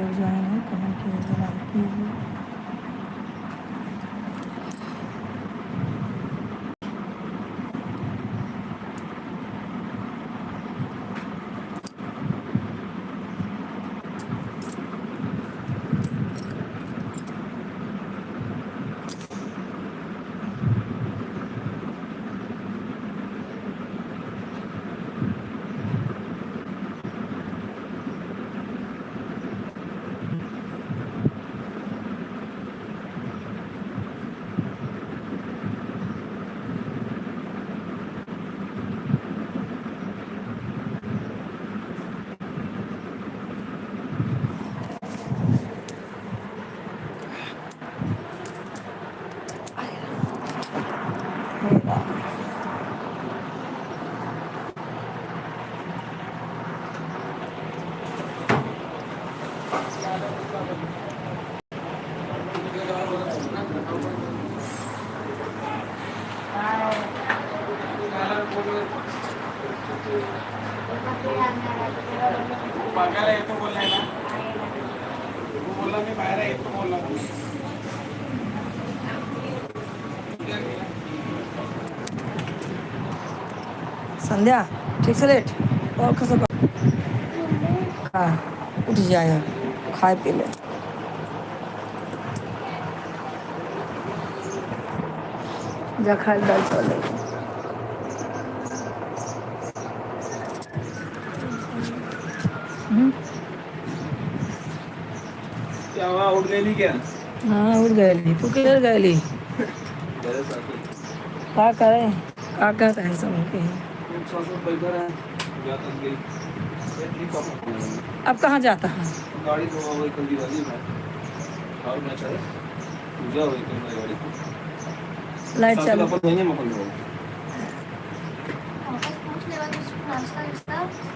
लोग ज्वाइन हैं कमेंट कीजिए, लाइक कीजिए। संध्या ठीक से लेट और खा खा उठ जाए खाए पी ले। जा खाए दाल चावल ले। क्या हुआ, उठ गई क्या? हाँ उठ गई। तू किधर गई? क्या करें क्या कहते हैं सब के। अब कहाँ जाता है? गाड़ी तो वही जल्दी वाली है और मैं चले पूजा हुई तो मैं गाड़ी लाइट चालू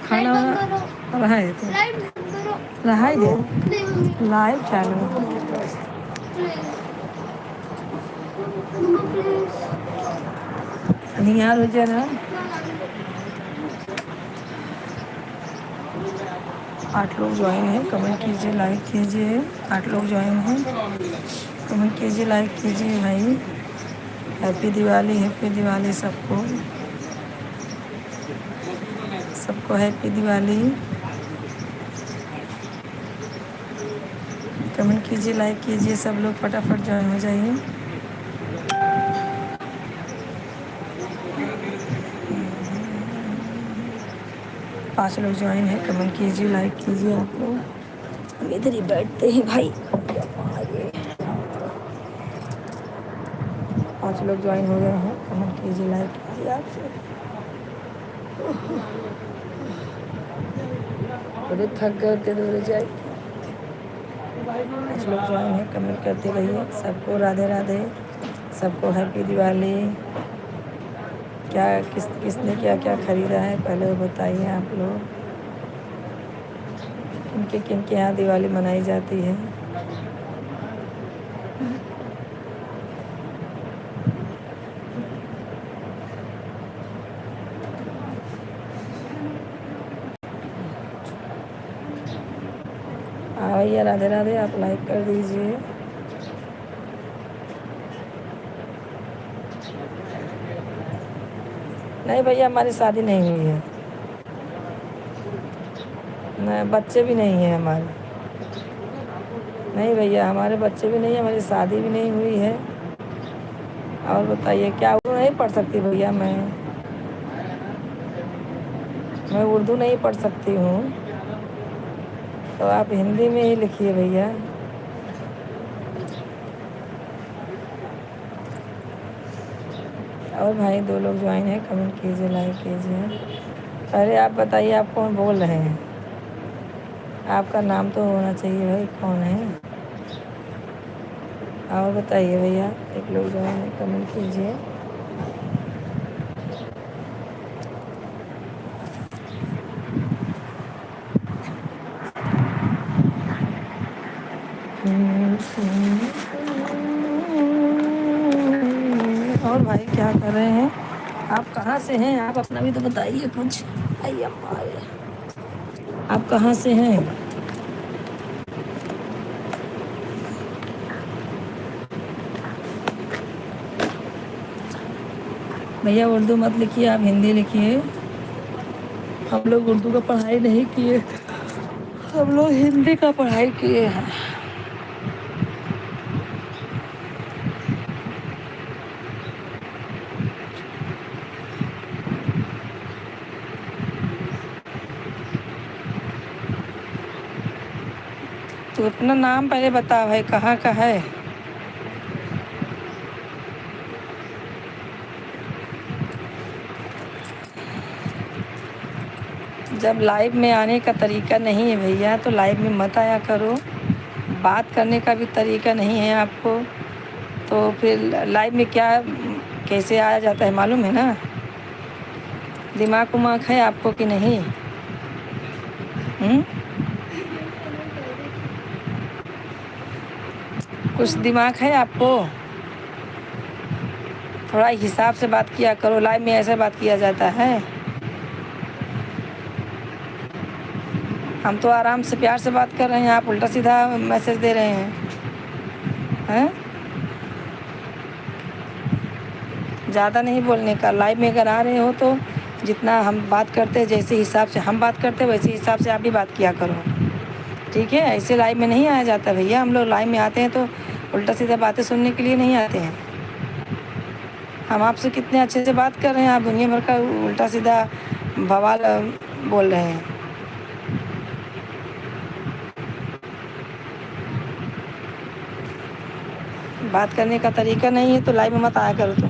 खाना रहा है तो रहा है दे लाइव चालू निहार हो जाए ना। 8 लोग ज्वाइन हैं कमेंट कीजिए, लाइक कीजिए। 8 लोग ज्वाइन हैं कमेंट कीजिए, लाइक कीजिए भाई। हैप्पी दिवाली सबको सबको हैप्पी दिवाली। कमेंट कीजिए, लाइक कीजिए, सब लोग फटाफट ज्वाइन हो जाइए। पाँच लोग ज्वाइन हैं कमेंट कीजिए, लाइक कीजिए। आप लोग हम इधर ही बैठते हैं भाई। 5 लोग ज्वाइन हो गए हैं कमेंट कीजिए, लाइक कीजिए। आपसे थोड़े थक गए थे तो जाए। 5 लोग ज्वाइन हैं कमेंट करते रहिए। सबको राधे राधे, सबको हैप्पी दिवाली। क्या किसने क्या क्या ख़रीदा है पहले वो बताइए आप लोग। किनके यहाँ दिवाली मनाई जाती है? हाँ भैया राधे राधे, आप लाइक कर दीजिए। नहीं भैया हमारी शादी नहीं हुई है, नहीं बच्चे भी नहीं हैं हमारे। नहीं भैया हमारे बच्चे भी नहीं है, हमारी शादी भी नहीं हुई है। और बताइए क्या उर्दू नहीं पढ़ सकती भैया? मैं उर्दू नहीं पढ़ सकती हूँ, तो आप हिंदी में ही लिखिए भैया। और भाई 2 लोग ज्वाइन हैं कमेंट कीजिए, लाइक कीजिए। पहले आप बताइए आप कौन बोल रहे हैं? आपका नाम तो होना चाहिए भाई, कौन है? और बताइए भैया। 1 लोग ज्वाइन हैं कमेंट कीजिए। और भाई क्या कर रहे हैं आप? कहाँ से हैं आप? अपना भी तो बताइए कुछ। आइए आप कहाँ से हैं? भैया उर्दू मत लिखिए, आप हिंदी लिखिए। हम लोग उर्दू का पढ़ाई नहीं किए, हम लोग हिंदी का पढ़ाई किए हैं। तो अपना नाम पहले बता भाई, कहाँ का है। जब लाइव में आने का तरीका नहीं है भैया तो लाइव में मत आया करो। बात करने का भी तरीका नहीं है आपको, तो फिर लाइव में क्या कैसे आया जाता है मालूम है ना। दिमाग उमाग है आपको कि नहीं? हुँ? कुछ दिमाग है आपको? थोड़ा हिसाब से बात किया करो, लाइव में ऐसे बात किया जाता है। हम तो आराम से प्यार से बात कर रहे हैं, आप उल्टा सीधा मैसेज दे रहे हैं। ज़्यादा नहीं बोलने का। लाइव में अगर आ रहे हो तो जितना हम बात करते हैं, जैसे हिसाब से हम बात करते हैं वैसे हिसाब से आप भी बात किया करो, ठीक है। ऐसे लाइव में नहीं आया जाता भैया। हम लोग लाइव में आते हैं तो उल्टा सीधा बातें सुनने के लिए नहीं आते हैं। हम आपसे कितने अच्छे से बात कर रहे हैं, आप दुनिया भर का उल्टा सीधा बवाल बोल रहे हैं। बात करने का तरीका नहीं है तो लाइव में मत आया करो तुम।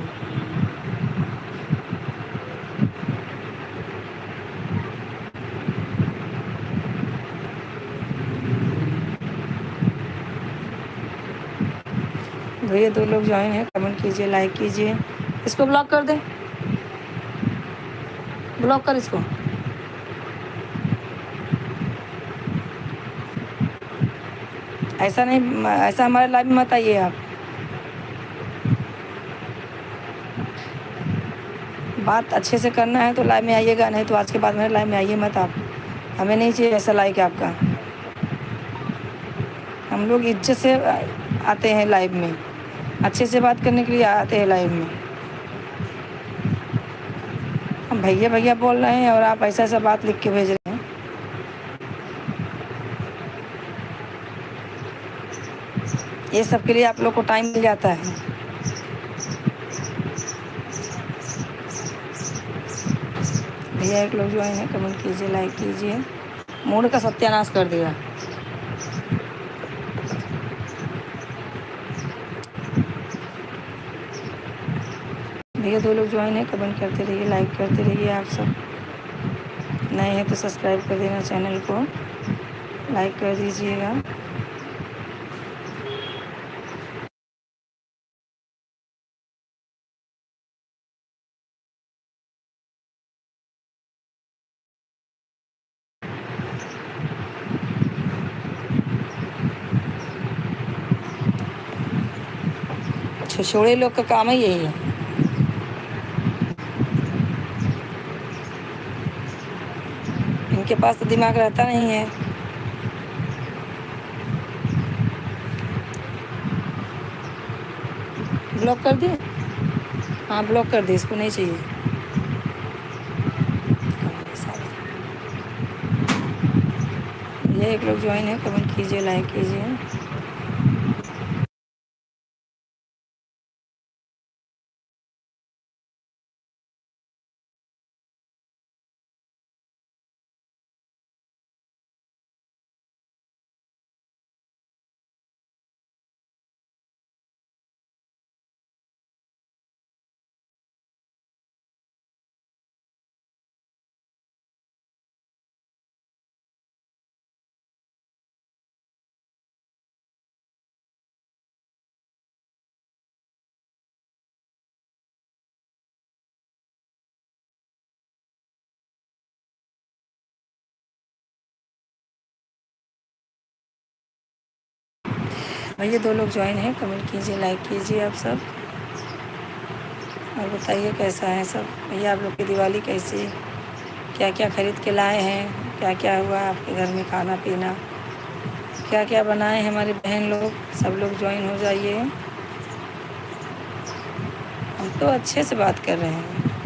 भैया 2 लोग ज्वाइन हैं, कमेंट कीजिए, लाइक कीजिए। इसको ब्लॉक कर दे, ब्लॉक कर इसको। ऐसा नहीं, ऐसा हमारे लाइव में मत आइए आप। बात अच्छे से करना है तो लाइव में आइएगा, नहीं तो आज के बाद मेरे लाइव में आइए मत आप। हमें नहीं चाहिए ऐसा लाइक आपका। हम लोग इज्जत से आते हैं लाइव में, अच्छे से बात करने के लिए आते हैं लाइव में। हम भैया भैया बोल रहे हैं और आप ऐसा ऐसा बात लिख के भेज रहे हैं। ये सब के लिए आप लोग को टाइम मिल जाता है। भैया 1 लोग ज्वाइन है, कमेंट कीजिए, लाइक कीजिए। मूड का सत्यानाश कर दिया। भैया 2 लोग ज्वाइन है, कमेंट करते रहिए, लाइक करते रहिए। आप सब नए हैं तो सब्सक्राइब कर देना चैनल को, लाइक कर दीजिएगा। छोड़े लोग का काम ही यही है। इनके पास तो दिमाग रहता नहीं है। ब्लॉक कर दे, हाँ ब्लॉक कर दे, इसको नहीं चाहिए। ये 1 लोग ज्वाइन है, कमेंट कीजिए, लाइक कीजिए। भैया 2 लोग ज्वाइन हैं, कमेंट कीजिए, लाइक कीजिए आप सब। और बताइए कैसा है सब। भैया आप लोग की दिवाली कैसी, क्या क्या ख़रीद के लाए हैं, क्या क्या हुआ आपके घर में खाना पीना, क्या क्या बनाए हैं हमारे बहन लोग। सब लोग ज्वाइन हो जाइए। हम तो अच्छे से बात कर रहे हैं।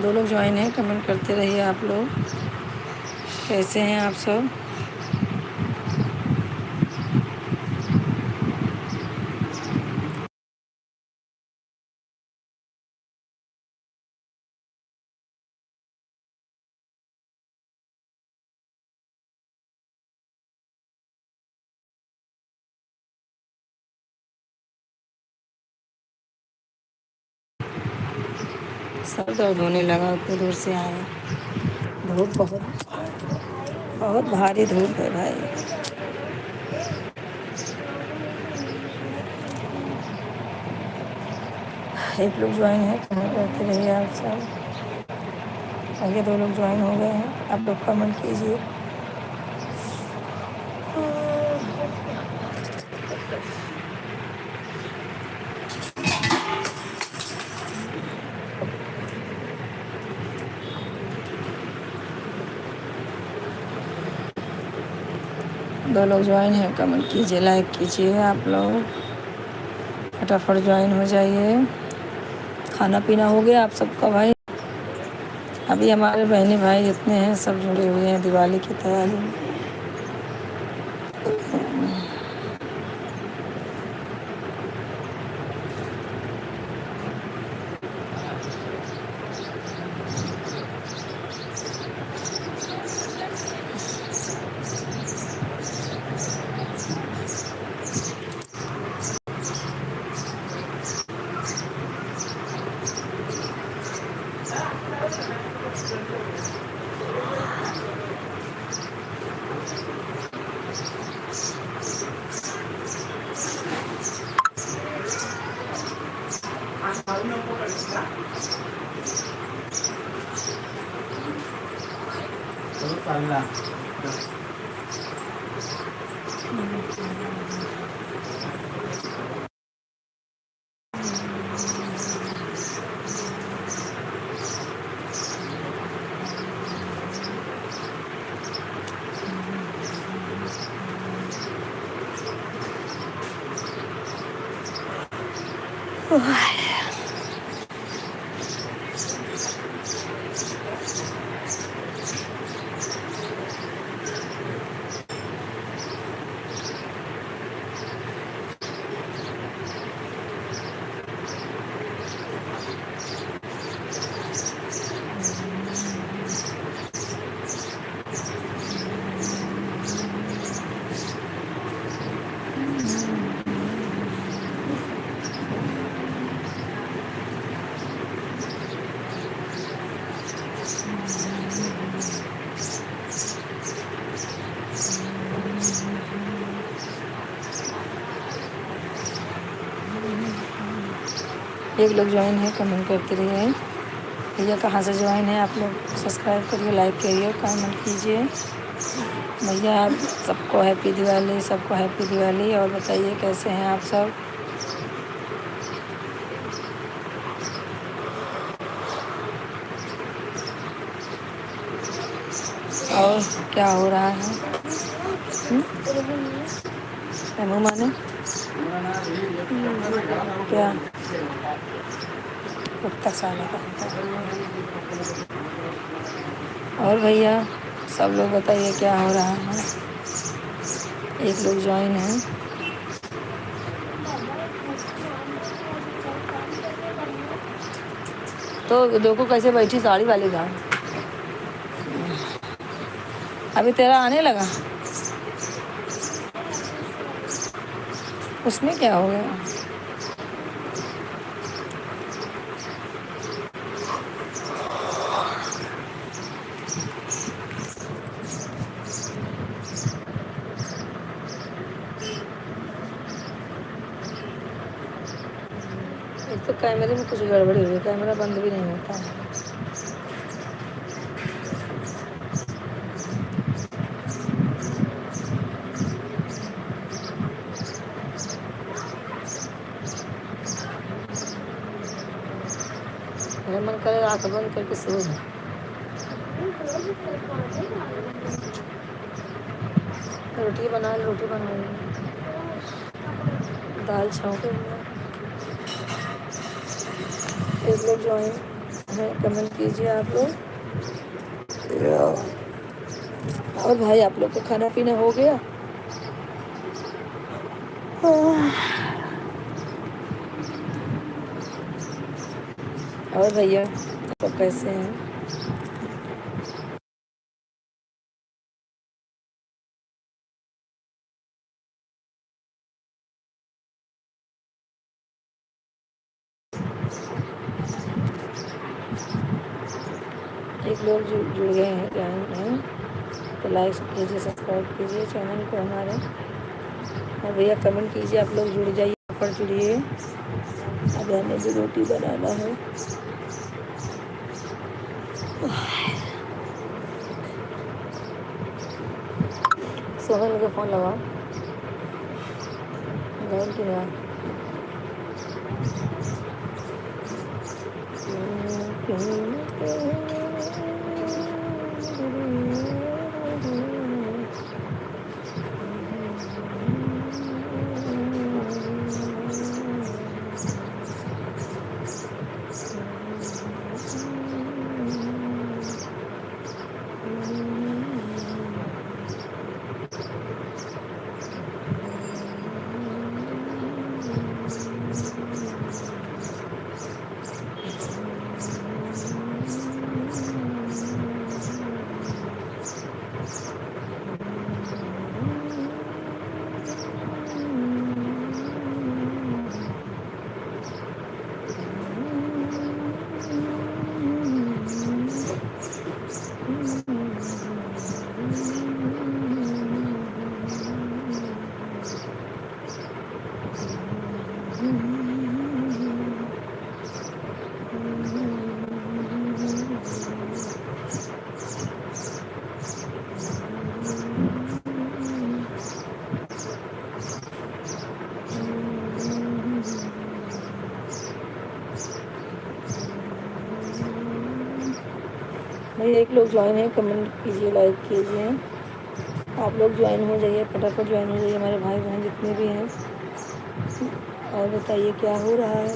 दो लोग ज्वाइन हैं, कमेंट करते रहिए आप लोग। कैसे हैं आप सब? सर दर्द होने लगा, उतनी दूर से आए। धूप बहुत बहुत भारी धूप है भाई। एक लोग ज्वाइन है, कमेंट करते रहिए आप सब। आगे दो लोग ज्वाइन हो गए हैं, आप लोग कमेंट कीजिए। दो लोग ज्वाइन हैं, कमेंट कीजिए, लाइक कीजिए आप लोग। फटाफट ज्वाइन हो जाइए। खाना पीना हो गया आप सबका भाई? अभी हमारे बहनी भाई जितने हैं सब जुड़े हुए हैं दिवाली की तैयारी में। एक लोग ज्वाइन है, कमेंट करते रहिए। भैया कहाँ से ज्वाइन है आप लोग? सब्सक्राइब करिए, लाइक करिए, कमेंट कीजिए। भैया आप सबको हैप्पी दिवाली, सबको हैप्पी दिवाली। और बताइए कैसे हैं आप सब? और क्या हो रहा है? मुँह माने क्या कुत्ता साले का? और भैया सब लोग बताइए क्या हो रहा है? एक लोग ज्वाइन है। तो देखो कैसे बैठी साड़ी वाली गाँव। अभी तेरा आने लगा, उसमें क्या हो गया? एक तो कैमरे में कुछ गड़बड़ी हुई है, कैमरा बंद भी नहीं होता है। मेरा मन करे आँख बंद करके सो जाए। रोटी बना, रोटी बनाऊंगी, दाल छौंके। एक लोग ज्वाइन हैं कमेंट कीजिए आप लोग। और भाई आप लोग का खाना पीना हो गया? और भैया आप लोग कैसे हैं? एक लोग जुड़ गए हैं ज्वाइन हैं, तो लाइक कीजिए, सब्सक्राइब कीजिए चैनल को हमारे। और भैया कमेंट कीजिए, आप लोग जुड़ जाइए, ऊपर जुड़िए। अब हमें भी रोटी बनाना है। सोहन को फ़ोन लगाओ, लाइन की ना। भाई एक लोग ज्वाइन है, कमेंट कीजिए, लाइक कीजिए। आप लोग ज्वाइन हो जाइए, फटाफट ज्वाइन हो जाइए हमारे भाई बहन जितने भी हैं। और बताइए क्या हो रहा है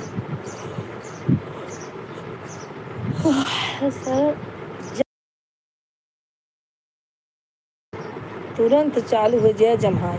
सर? तुरंत चालू हो जाए जमाई।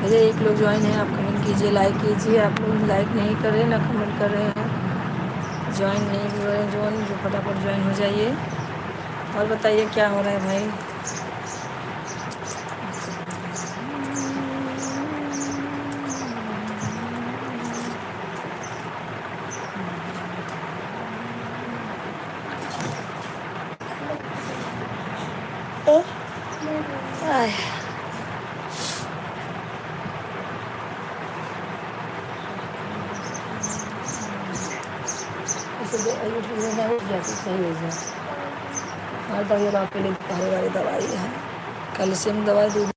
भैया एक लोग ज्वाइन है, आप कमेंट कीजिए, लाइक कीजिए। आप लोग लाइक नहीं कर रहे ना कमेंट कर रहे हैं, ज्वाइन नहीं हो रहे हैं। जो फटाफट ज्वाइन हो जाइए। और बताइए क्या हो रहा है भाई। आय, इसे हो गया तो सही हो गया। और दवाई लाओ, पहले पहले वाली दवाई है, कैल्शियम दवाई दूध।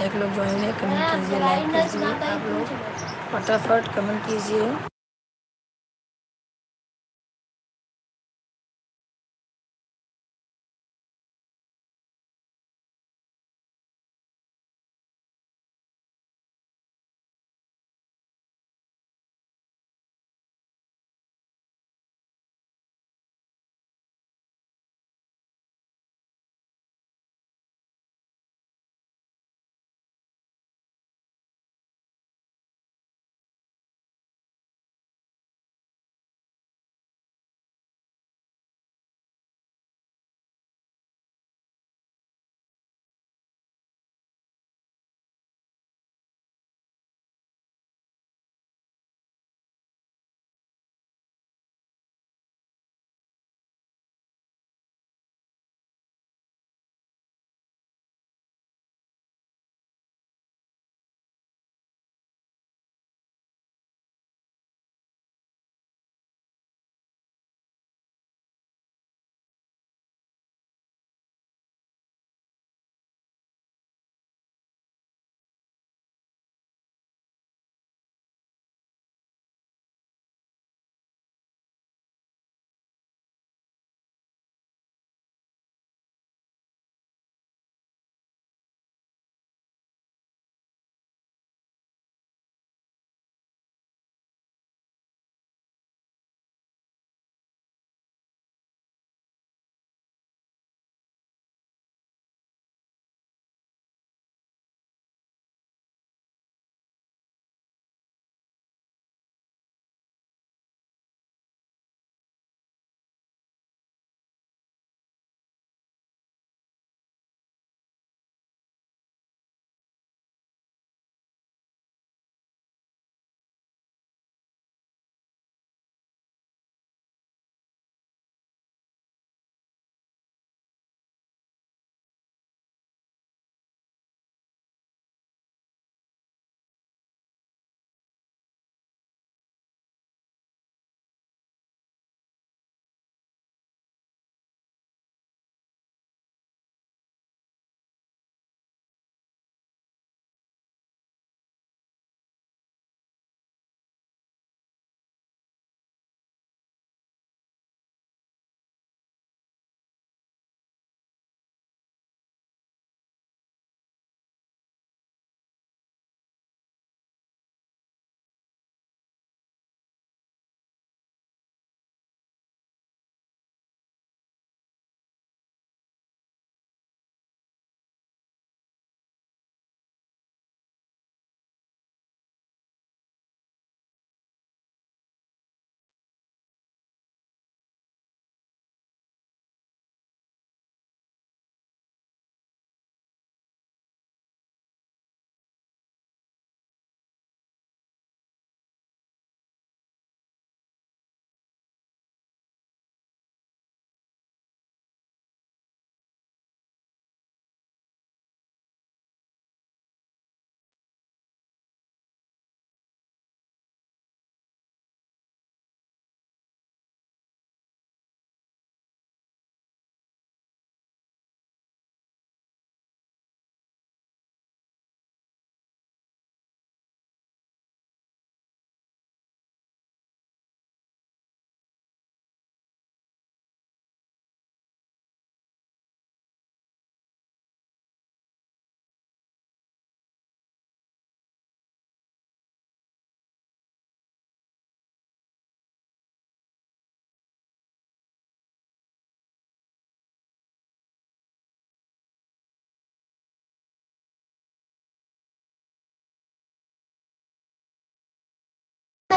एक लोग ज्वाइन है, कमेंट कीजिए, लाइक कीजिए। आप लोग फटाफट कमेंट कीजिए।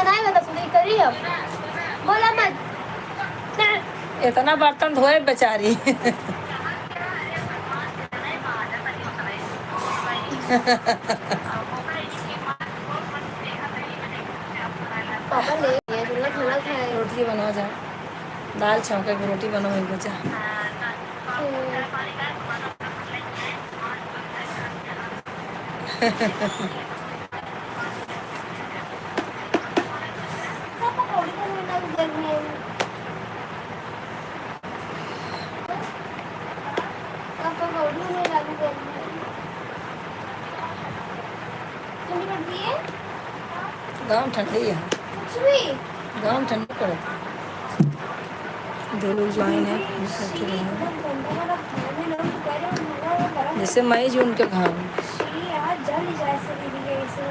बनाए वाला सुनी करी अब बोला मत इतना बर्तन धोए बेचारी। पापा ले गए थोड़ा खाना खाए रोटी बनाओ जा, दाल छौंके की रोटी बनाओ एक बचा। पापा कौड़ी बनाने लग गर्मी है पापा कौड़ी बनाने लग गर्मी है ठंडी पड़ती है गाँव ठंडी है, कुछ भी गाँव ठंडी पड़ती है। दो लोग ज्वाइन है करके रहे हैं, गंदा वाला खाना भी लोग कह रहे हैं खाना गरम जैसे मई जून के घाम। छी यार जल जाए से दीदी के इसे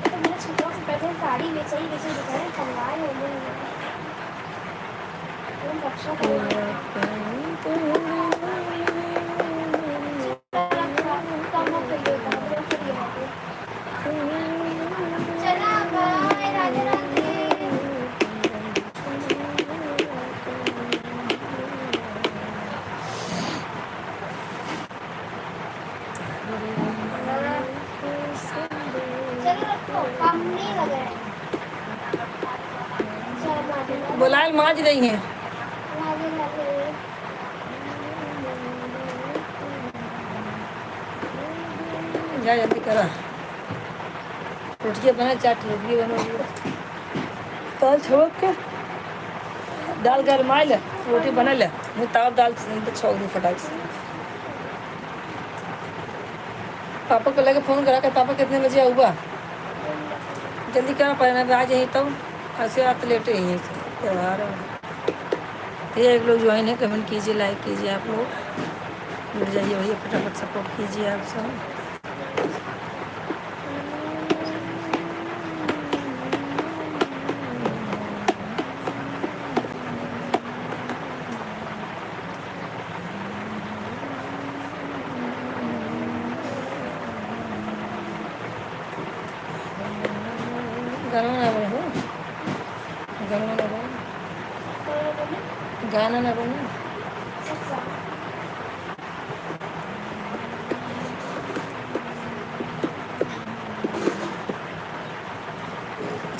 तो मेरे छुट्टियों से पहले साड़ी बेचे बेचारे कंगाल हो गए तुम रक्षा करो कम हो गई होता है फिर यहाँ पे चला बाय राधे राधे चलो रखो काम नहीं लग रहा है चल राधे बुलाए माज रही हैं। राधे राधे जा जल्दी करा, रोटियाँ बना, 4 रोटी बनोगी, दाल छोड़ के दाल गरमाए ले, रोटी बना ले, मैं ताव दाल छोड़ दूँ फटाक से। पापा को लेके फ़ोन करा कर, पापा कितने बजे आऊँगा, जल्दी करना पड़ेगा, आज यहीं तो ऐसे आप लेटे ही हैं, त्यौहार है। ये एक लोग ज्वाइन है, कमेंट कीजिए, लाइक कीजिए, आप लोग जुड़ जाइए भैया, फटाफट सपोर्ट कीजिए आप सब। गाना ना बोलो, गाना ना बोलो, गाना ना बोलो।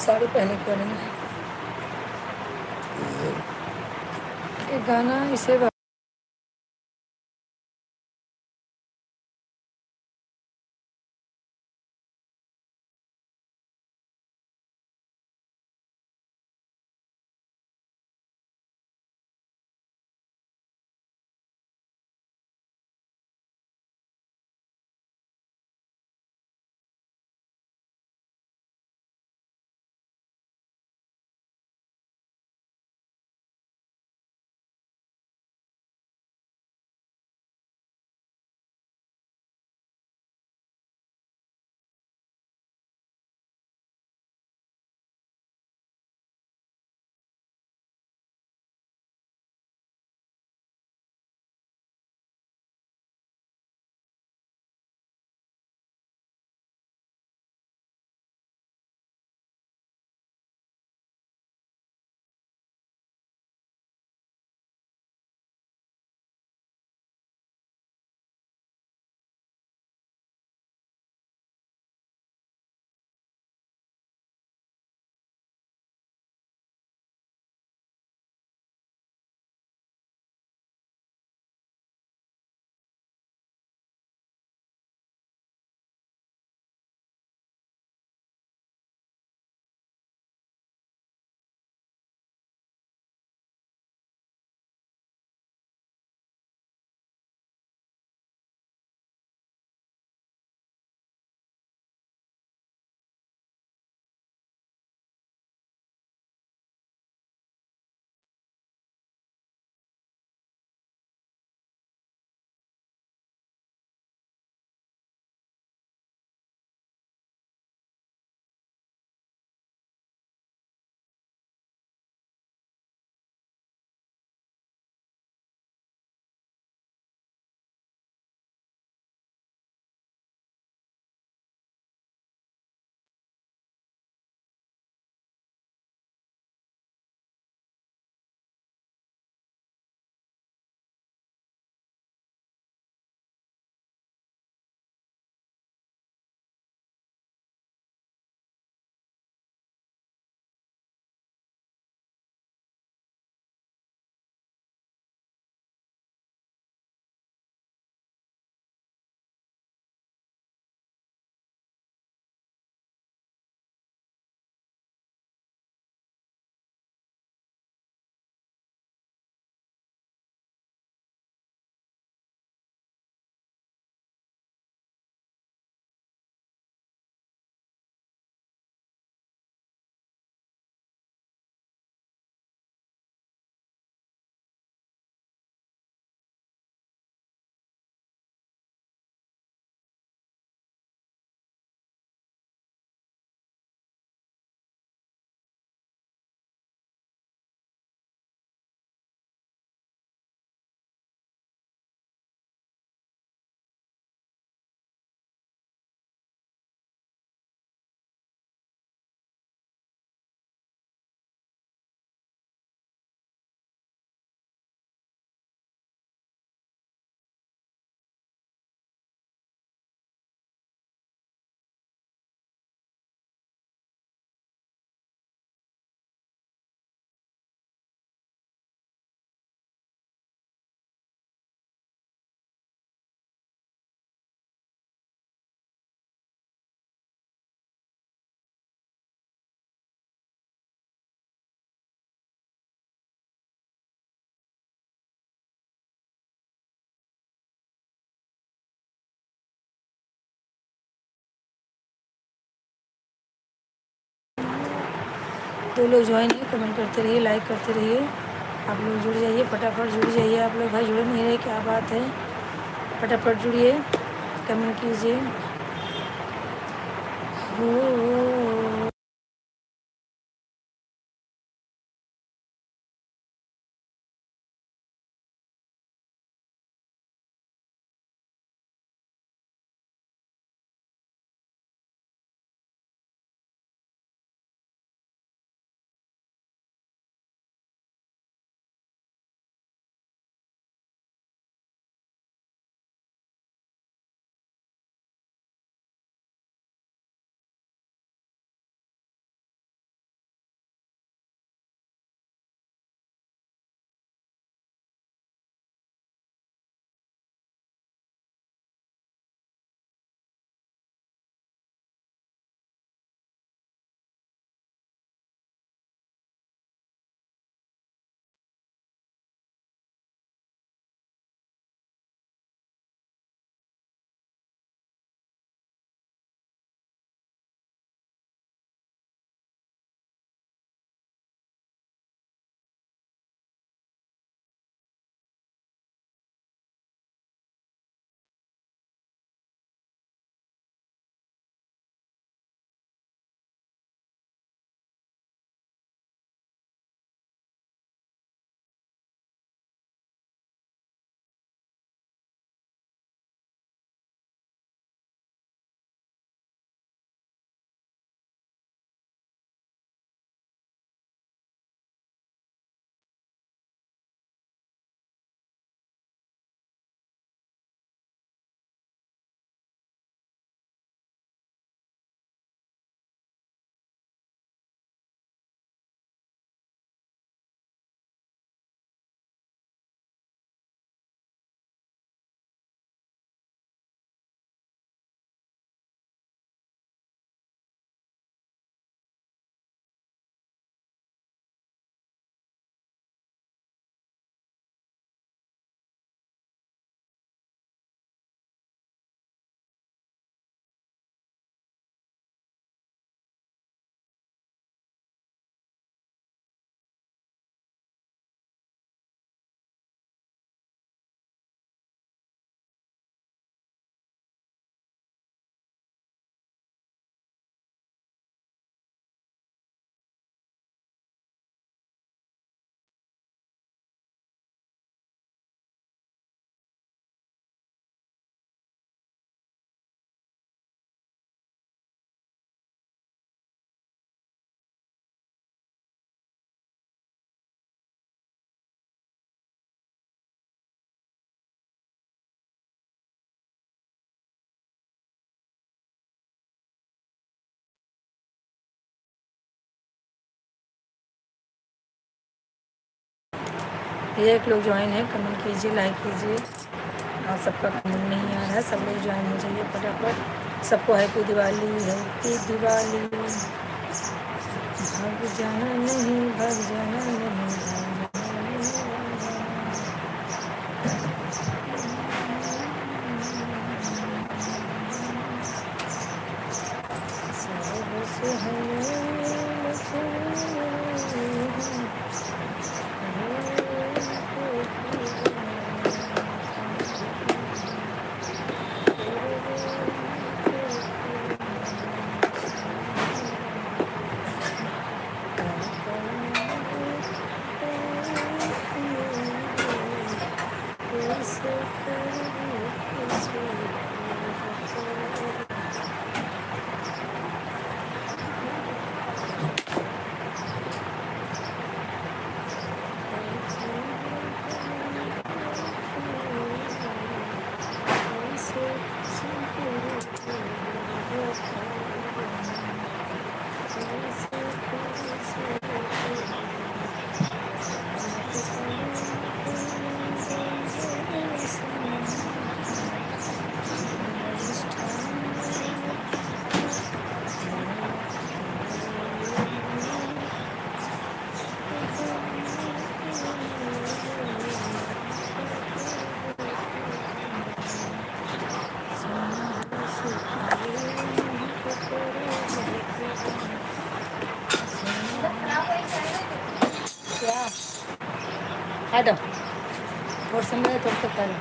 साड़ी पहने करेंगे, ये गाना इसे 2 लोग ज्वाइन है, कमेंट करते रहिए, लाइक करते रहिए। आप लोग जुड़ जाइए, फटाफट जुड़ जाइए। आप लोग भाई जुड़ नहीं रहे, क्या बात है? फटाफट जुड़िए, कमेंट कीजिए। हो भैया एक लोग ज्वाइन है, कमेंट कीजिए, लाइक कीजिए। और सबका कमेंट नहीं आ रहा है, सब लोग ज्वाइन हो जाइए फटाफट। सबको हैप्पी दिवाली, हैप्पी दिवाली। भाग जाना नहीं, भाग जाना नहीं, भाग जाना नहीं। सबसे हटो और समय तो करो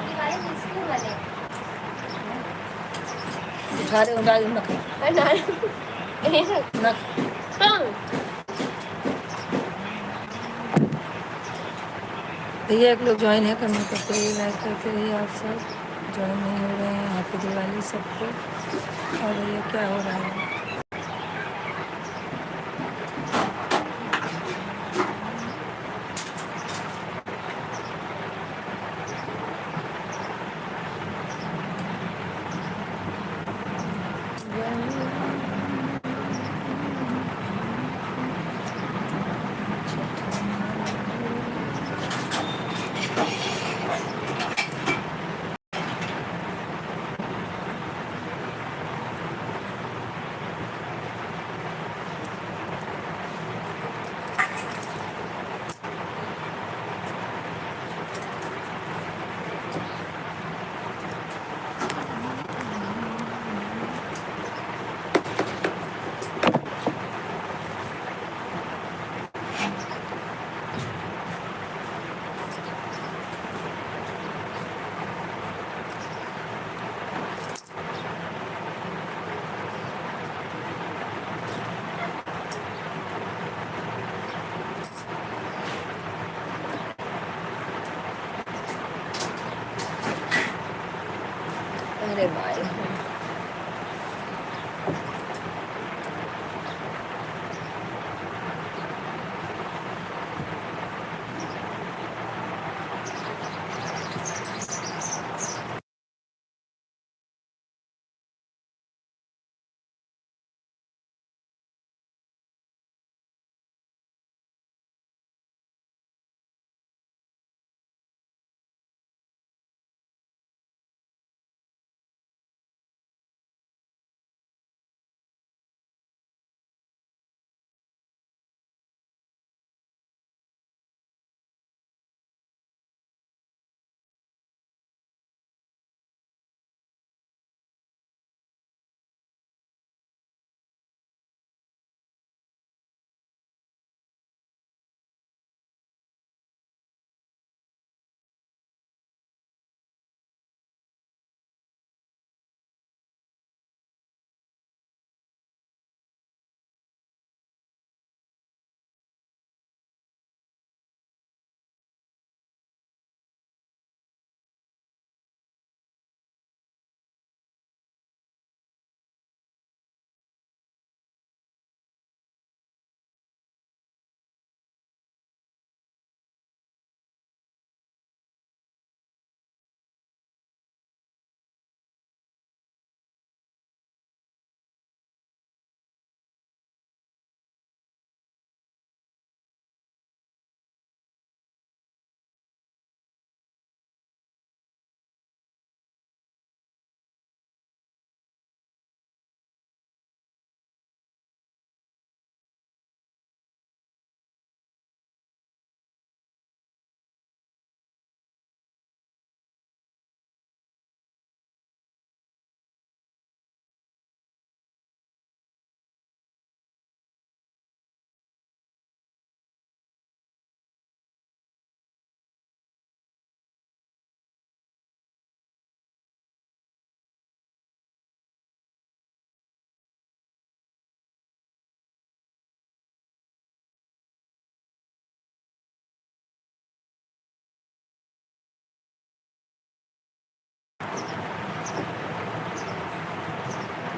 दिवाली मुश्किल वाले उठा रहे उठा रहे नख नख भैया एक लोग ज्वाइन है करने करते रहिए लाइक करते रहिए आप सब ज्वाइन नहीं हो रहे हैं हैप्पी दिवाली सबको और भैया क्या हो रहा है अरे भाई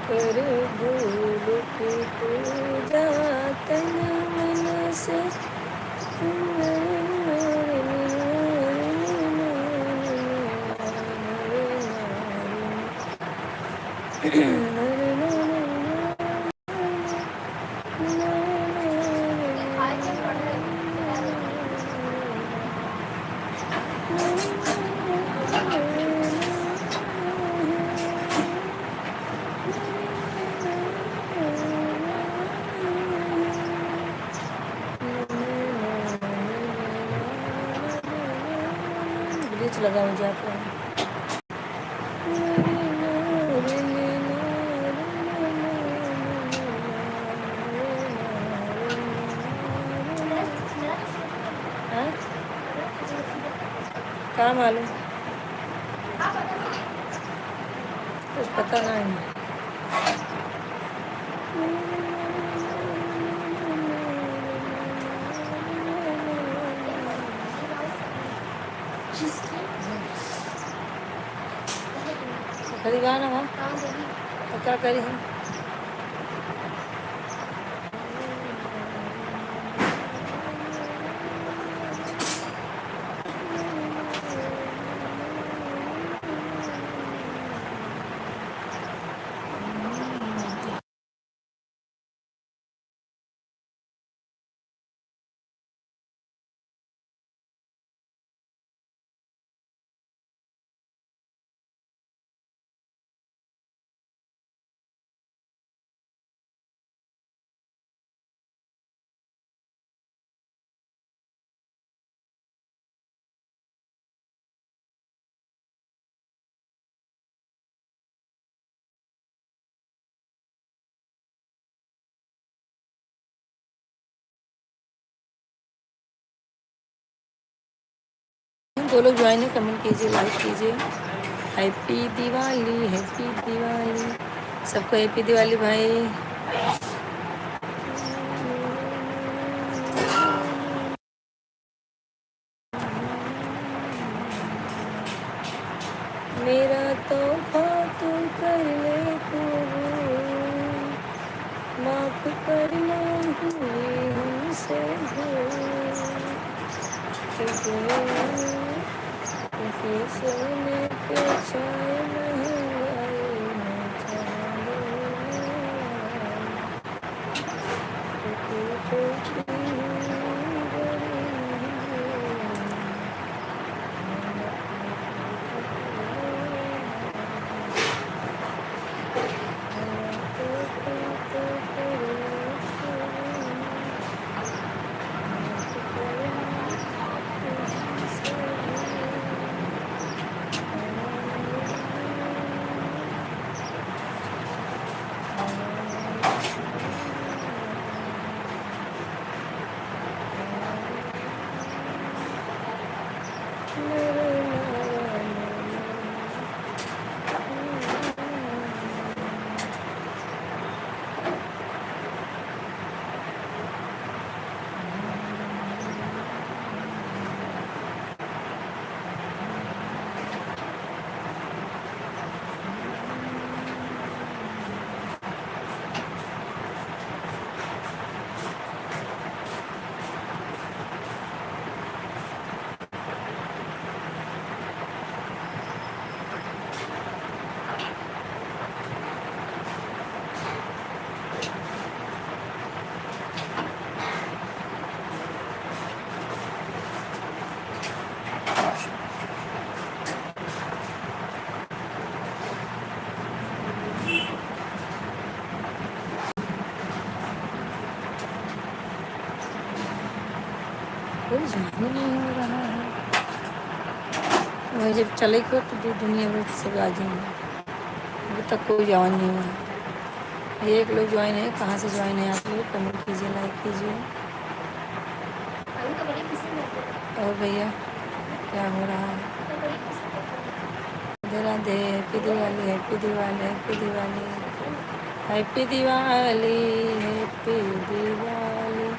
कर भूल की पूजा तन मन से आज जब पढ़ रहे ब्लीच लगा मुझे आपको क्या मालूम, आप बता दो। कुछ पता नहीं। जिसकी खरीदा ना वहाँ, हाँ दीदी तो क्या करी हम। दो लोग ज्वाइन है, कमेंट कीजिए, लाइक कीजिए। हैप्पी दिवाली, हैप्पी दिवाली, सबको हैप्पी दिवाली भाई। मेरा तोहफा तू कर ले कबूल, माफ करना हुई हमसे भूल, क्योंकि सोने पे छाए महंगाई में चांदी में, क्योंकि कोई जाने नहीं हो रहा है। वही जब चले को तो दुनिया भर से सब आ जाएंगे। अभी तक कोई ज्वाइन नहीं हुआ है। ये एक लोग ज्वाइन है, कहाँ से ज्वाइन है आप लोग, कमेंट कीजिए, लाइक कीजिए। अभी तो बड़ी खुशी मिलती है। और भैया क्या हो रहा है। तो बड़ी खुशी मिलती Radhe Radhe, happy Diwali, happy Diwali, happy Diwali, happy Diwali, happy Diwali.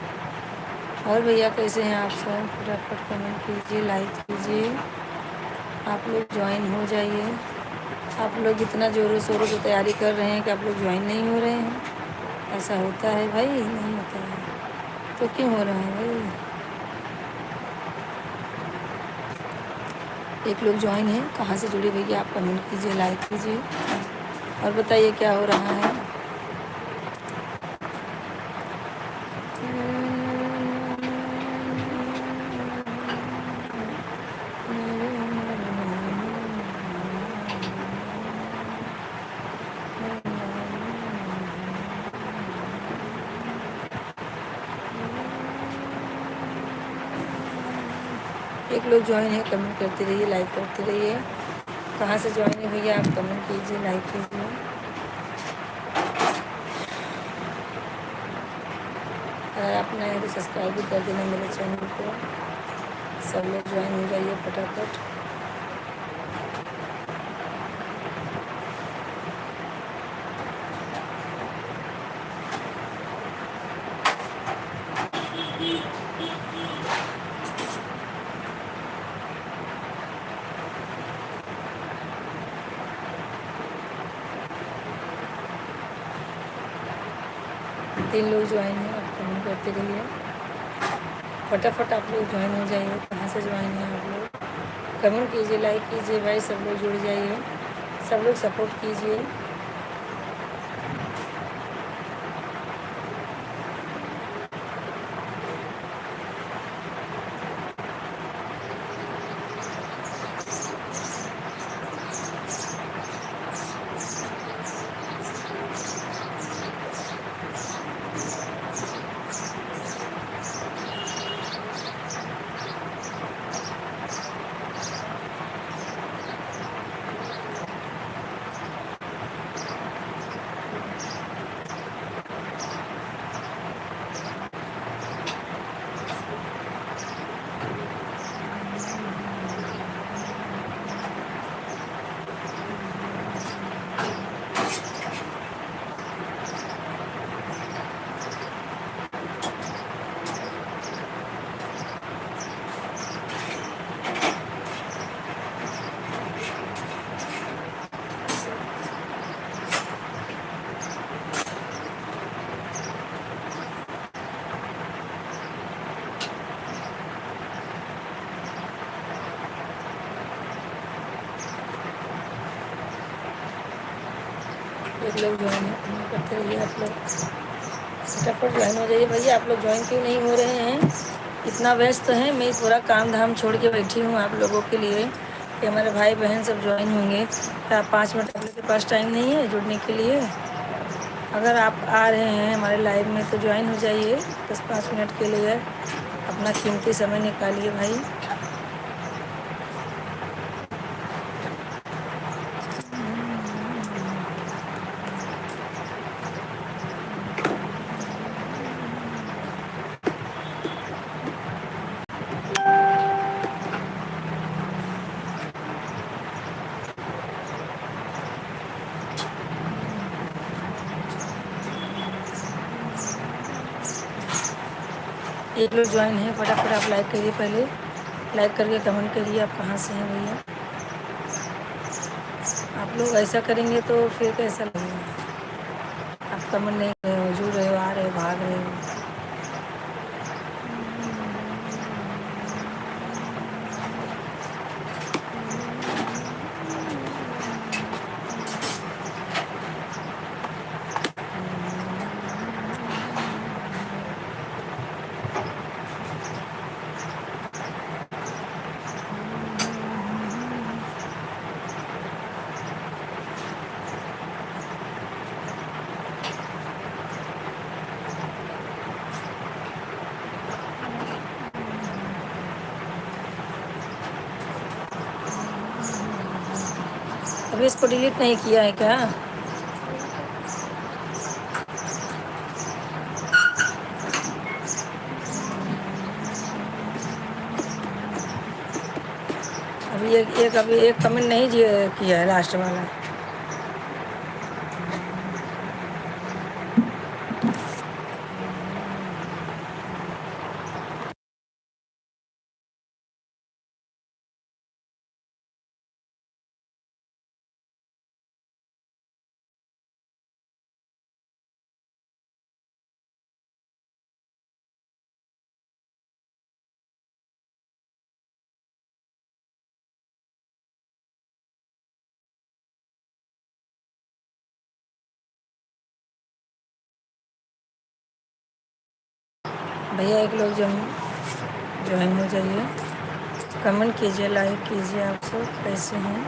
और भैया कैसे हैं आप सब, फटाफट कमेंट कीजिए, लाइक कीजिए। आप लोग ज्वाइन हो जाइए। आप लोग इतना ज़ोरों शोरों से तैयारी कर रहे हैं कि आप लोग ज्वाइन नहीं हो रहे हैं। ऐसा होता है भाई, नहीं होता है तो क्यों हो रहा है भाई। एक लोग ज्वाइन है, कहाँ से जुड़े भैया, आप कमेंट कीजिए, लाइक कीजिए और बताइए क्या हो रहा है। एक लोग ज्वाइन है, कमेंट करते रहिए, लाइक करते रहिए। कहाँ से ज्वाइन है भैया, आप कमेंट कीजिए, लाइक कीजिए। अगर आप नए हैं तो सब्सक्राइब भी कर देना मेरे चैनल को। सब लोग ज्वाइन हो जाइए फटाफट। 3 लोग ज्वाइन हैं, आप कमेंट करते रहिए। फटाफट आप लोग ज्वाइन हो जाइए। कहाँ से ज्वाइन हैं आप लोग? कमेंट कीजिए, लाइक कीजिए भाई, सब लोग जुड़ जाइए, सब लोग सपोर्ट कीजिए। एक लोग ज्वाइन करते रहिए आप लोग, फटाफट ज्वाइन हो जाइए भैया। आप लोग ज्वाइन क्यों नहीं हो रहे हैं? इतना व्यस्त हैं, मैं पूरा काम धाम छोड़ के बैठी हूँ आप लोगों के लिए कि हमारे भाई बहन सब ज्वाइन होंगे। क्या 5 मिनट आप लोग के पास टाइम नहीं है जुड़ने के लिए? अगर आप आ रहे हैं हमारे लाइव में तो ज्वाइन हो जाइए 10-5 मिनट के लिए, अपना कीमती समय निकालिए भाई। एक लोग ज्वाइन है, फटाफट आप लाइक करिए, पहले लाइक करके कमेंट करिए आप कहाँ से हैं भैया। आप लोग ऐसा करेंगे तो फिर कैसा लगेगा? आप कमेंट नहीं कर रहे हो, जुड़ रहे हो, आ रहे हो, भाग रहे हो। अभी इसको डिलीट नहीं किया है क्या? नहीं तो अभी अभी एक कमेंट नहीं किया है लास्ट वाला। भैया एक लोग ज्वाइन हो जाइए, कमेंट कीजिए, लाइक कीजिए। आप सब कैसे हैं?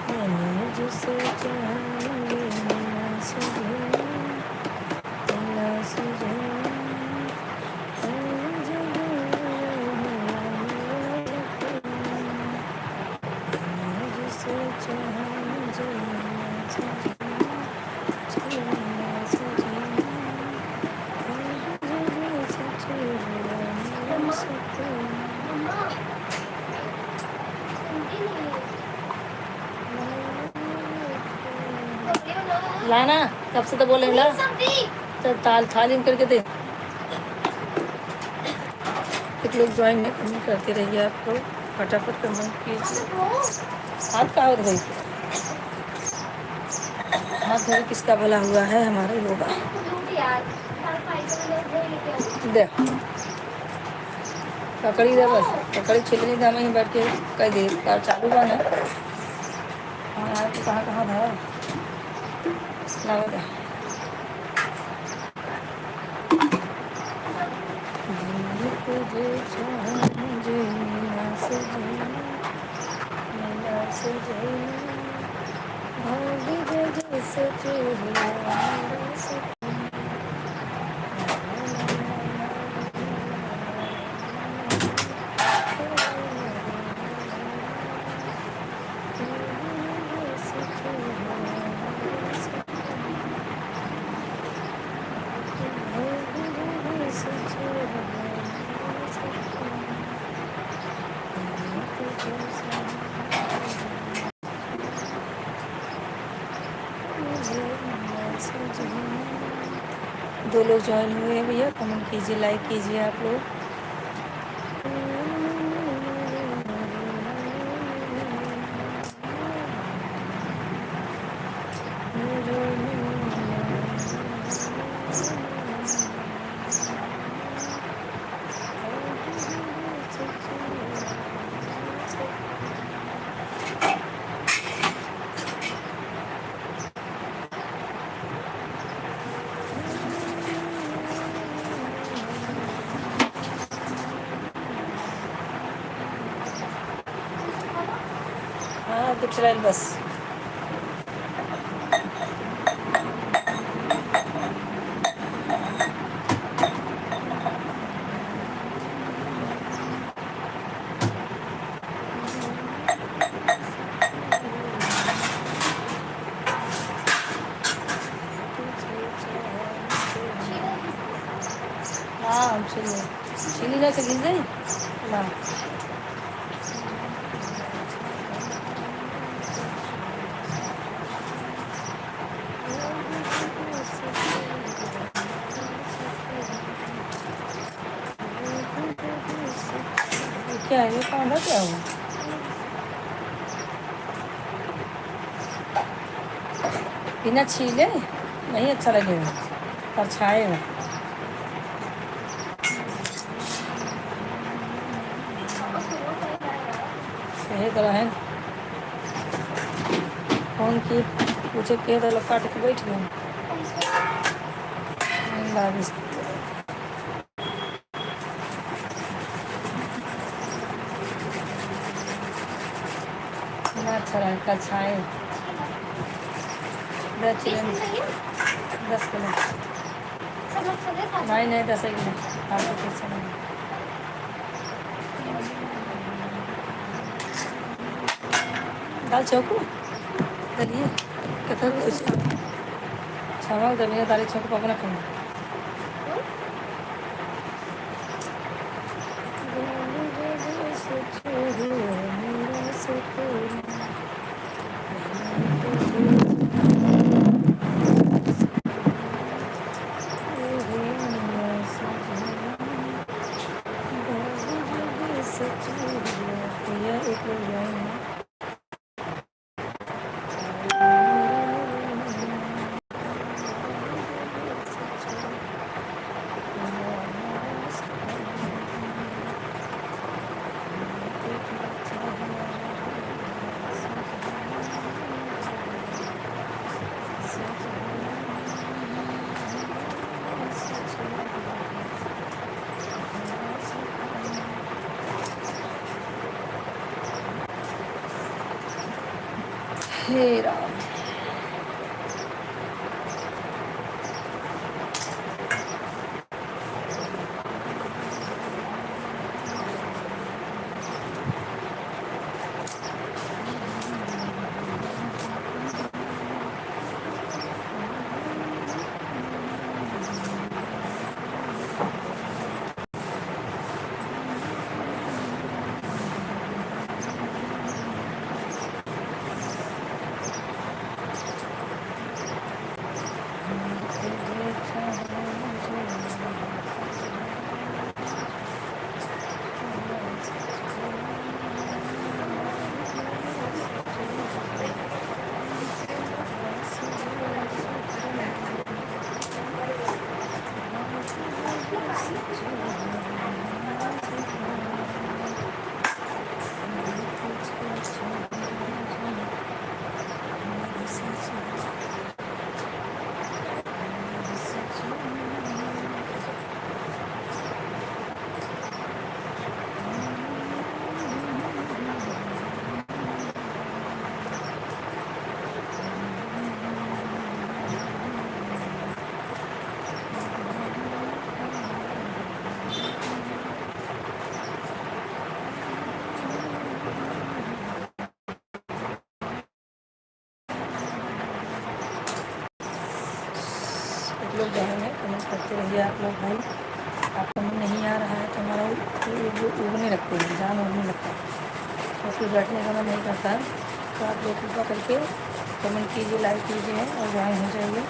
मैंने जिसे चाहा मिले मिला सजना, मिला सजना, हर जगह रहा मेरा यकीन। मैंने जिसे चाहा मुझे लाना, कब से तो बोले ला। तो थाली में करके दे। एक लोग ज्वाइन में कमेंट करते रहिए, आप लोग फटाफट कमेंट कीजिए। हाथ का हो भाई, हाथ धोए किसका भला हुआ है, हमारा ही होगा। दे पकड़ी दे, बस पकड़ी छिलनी दे, वहीं बैठ के कह दे कार चालू बा ना। हाँ यार, तो कहाँ कहाँ था लगा दे। तुझे चाहा मुझे मीना से जीना, मीना से जीना, भागी जगह सजे हुआ मेरा सपना। दो लोग ज्वाइन हुए हैं भैया, कमेंट कीजिए, लाइक कीजिए आप लोग। हाँ तो चल बस। हाँ हम छिली ना से घिस जाई ना। क्या है ये कांदा, क्या हुआ? बिना छीले नहीं अच्छा लगेगा, परछाएगा। सही तरह है फोन की पूछे के तो लोग काट के बैठ गए। अच्छा रहा कछाए 10 किलो नहीं 10 किलो आपको दाल चौकू दलिए कथा छावा दलिए दाल चौक पकना खाएंगे। हे राम। आप लोग जो है कमेंट करते रहिए आप लोग भाई। आपका मन नहीं आ रहा है तो हमारा उगने लगते हैं, जान उगने लगता है, तो फिर बैठने का मन नहीं करता है। तो आप लोग कृपा करके कमेंट कीजिए, लाइक कीजिए और ज्वाइन हो जाइए।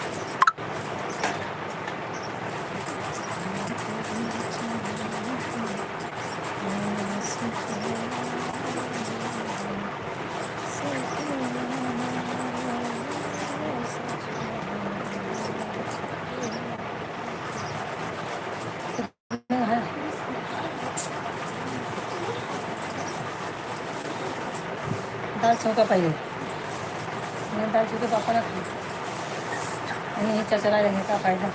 दाल छौंका पहले मैंने दाल छौंके पापा ना खाए नहीं, चचरा रहने का फ़ायदा।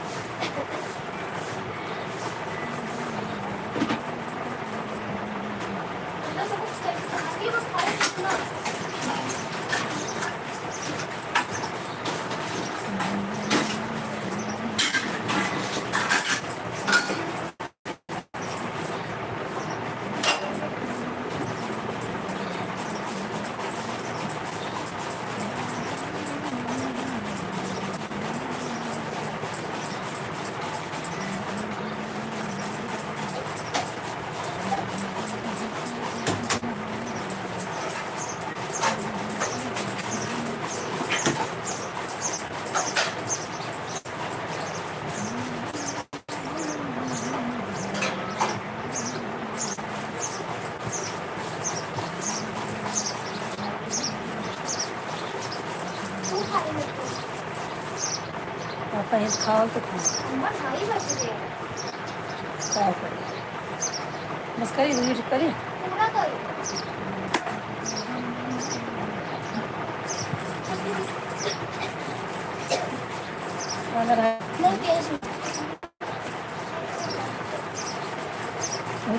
पापा ये खाओ तो खाओ, क्या करें, बस करिए वीडियो करिए। अगर है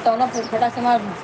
तो ना फटाक से मार दूँ।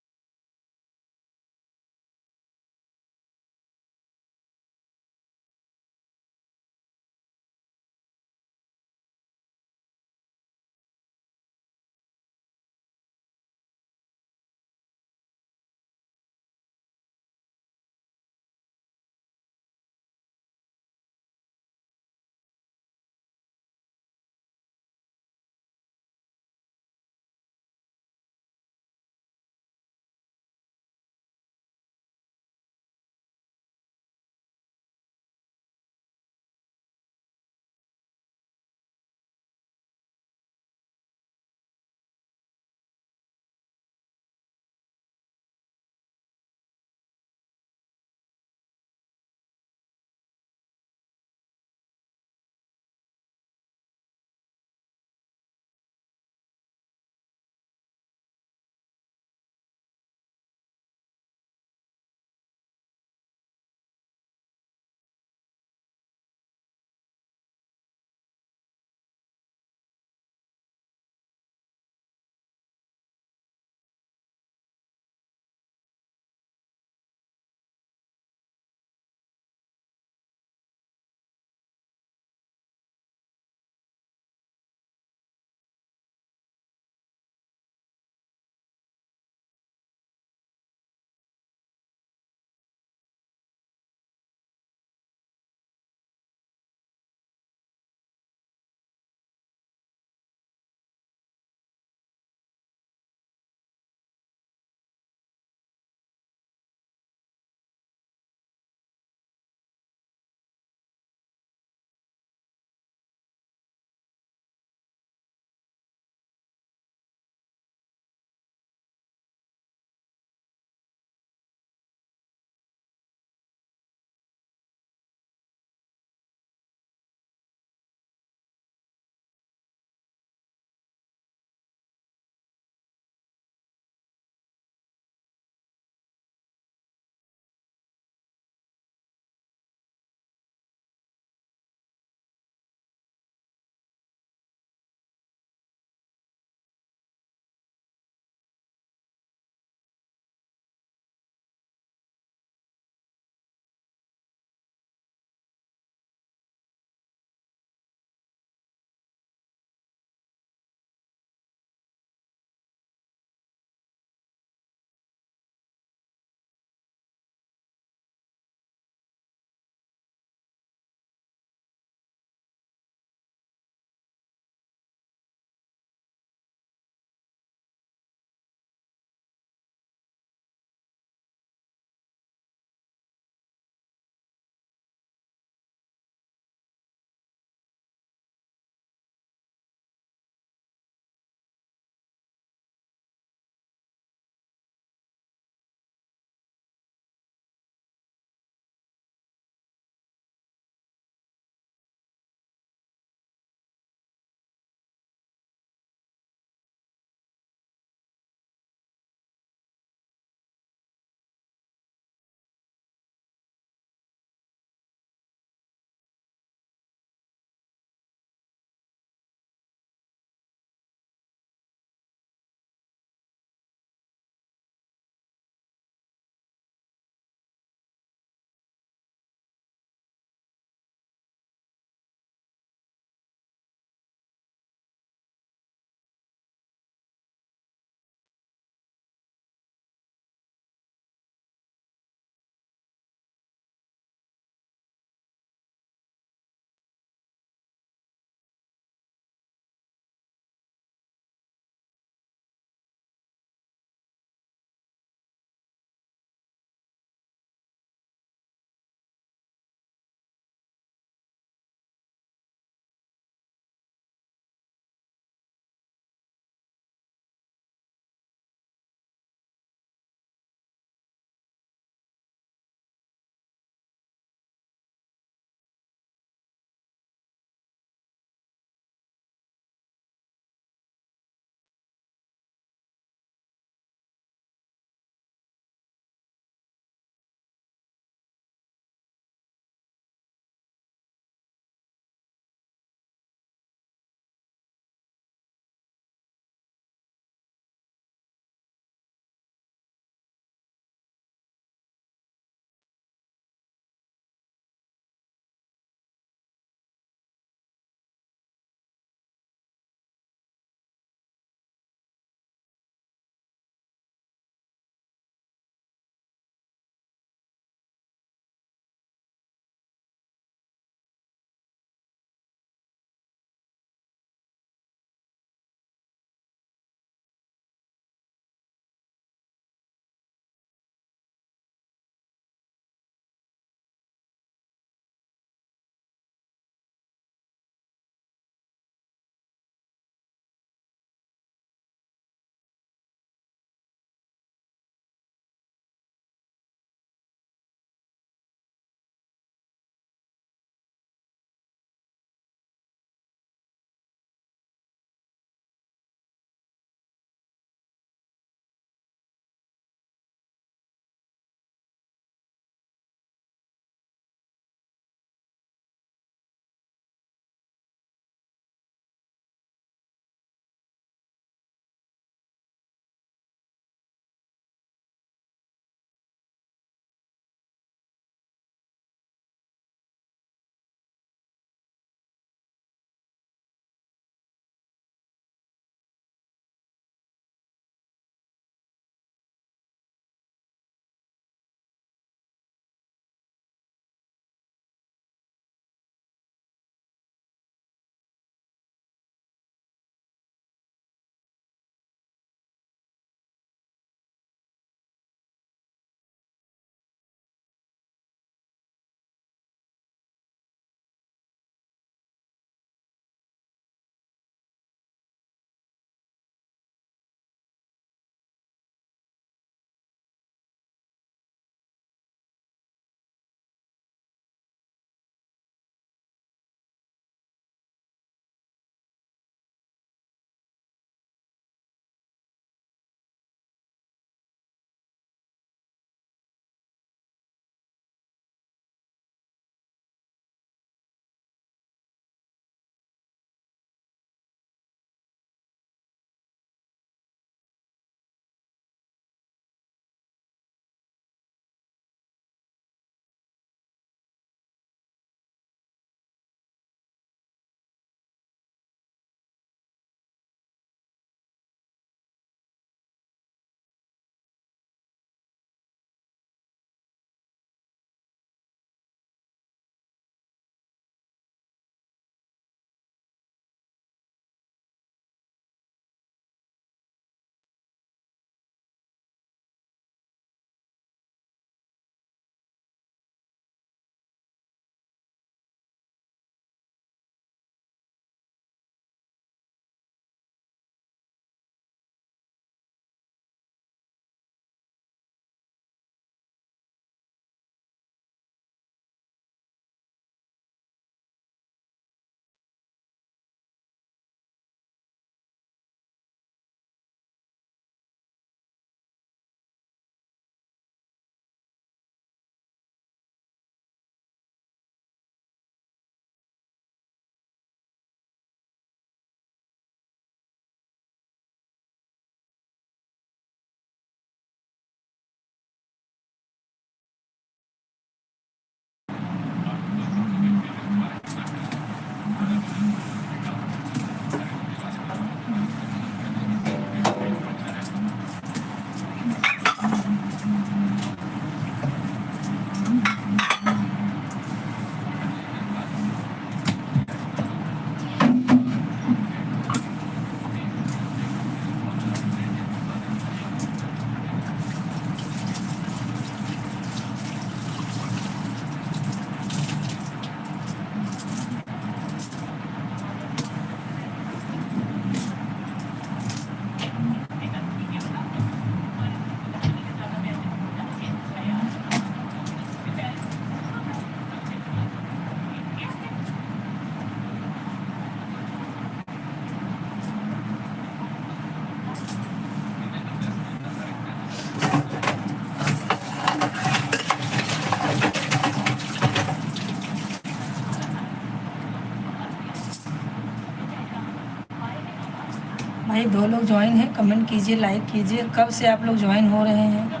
भाई 2 लोग ज्वाइन हैं, कमेंट कीजिए, लाइक कीजिए। कब से आप लोग ज्वाइन हो रहे हैं?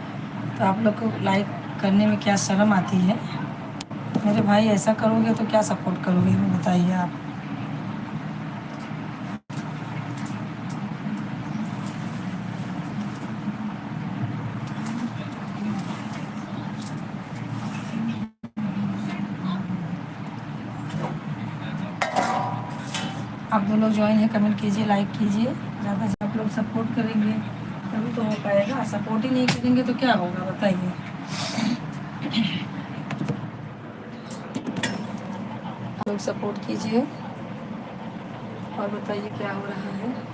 तो आप लोग को लाइक करने में क्या शर्म आती है? मेरे भाई ऐसा करोगे तो क्या सपोर्ट करोगे, बताइए आप। आप 2 लोग ज्वाइन हैं, कमेंट कीजिए, लाइक कीजिए। ज़्यादा से आप लोग सपोर्ट करेंगे तभी तो हो पाएगा। सपोर्ट ही नहीं करेंगे तो क्या होगा, बताइए। आप लोग सपोर्ट कीजिए और बताइए क्या हो रहा है।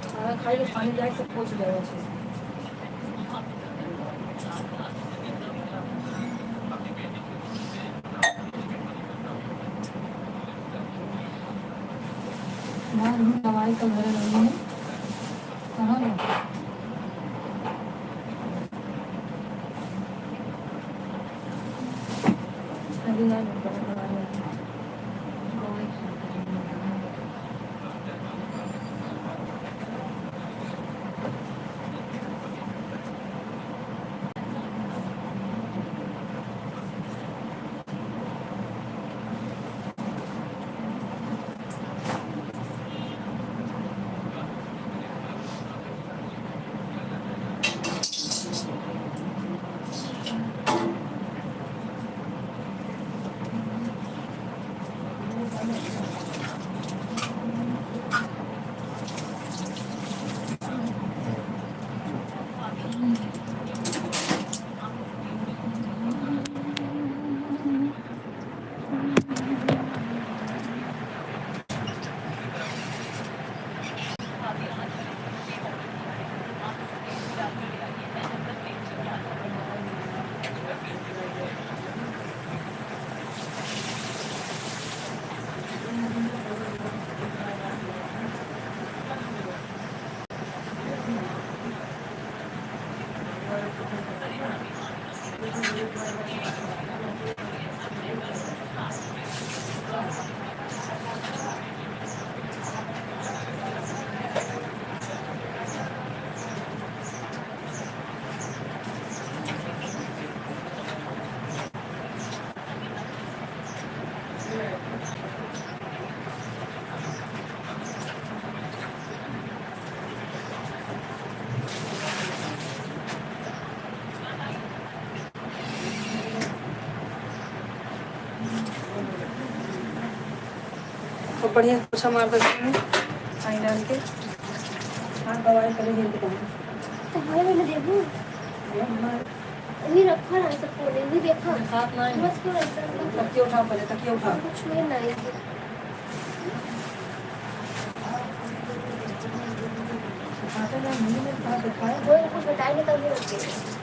खाना खाइए, पानी जाए सब पहुँच जाएगा अच्छे से। बाहर भी दवाई का घर नहीं है, कहाँ है? अभी नहीं निकल रहा है। तो बढ़िया पोछा मार देते हैं पानी डाल के। हाँ दवाई करेंगे इंतजाम। तो भाई मैंने देखूं अभी रखा ना सब बोले भी देखा साथ ना बस क्यों ऐसा तकिया उठाओ, पहले तकिया उठाओ। कुछ में नहीं खाते ना मुंह में कहाँ दिखाए। वो कुछ बताएंगे तब भी रखिए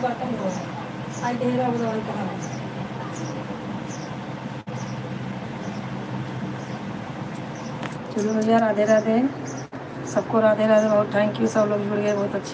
बर्तन धो आज ढेरा दवाई कहाँ है। चलो भैया राधे राधे, सबको राधे राधे, बहुत थैंक यू, सब लोग जुड़ गए, बहुत अच्छी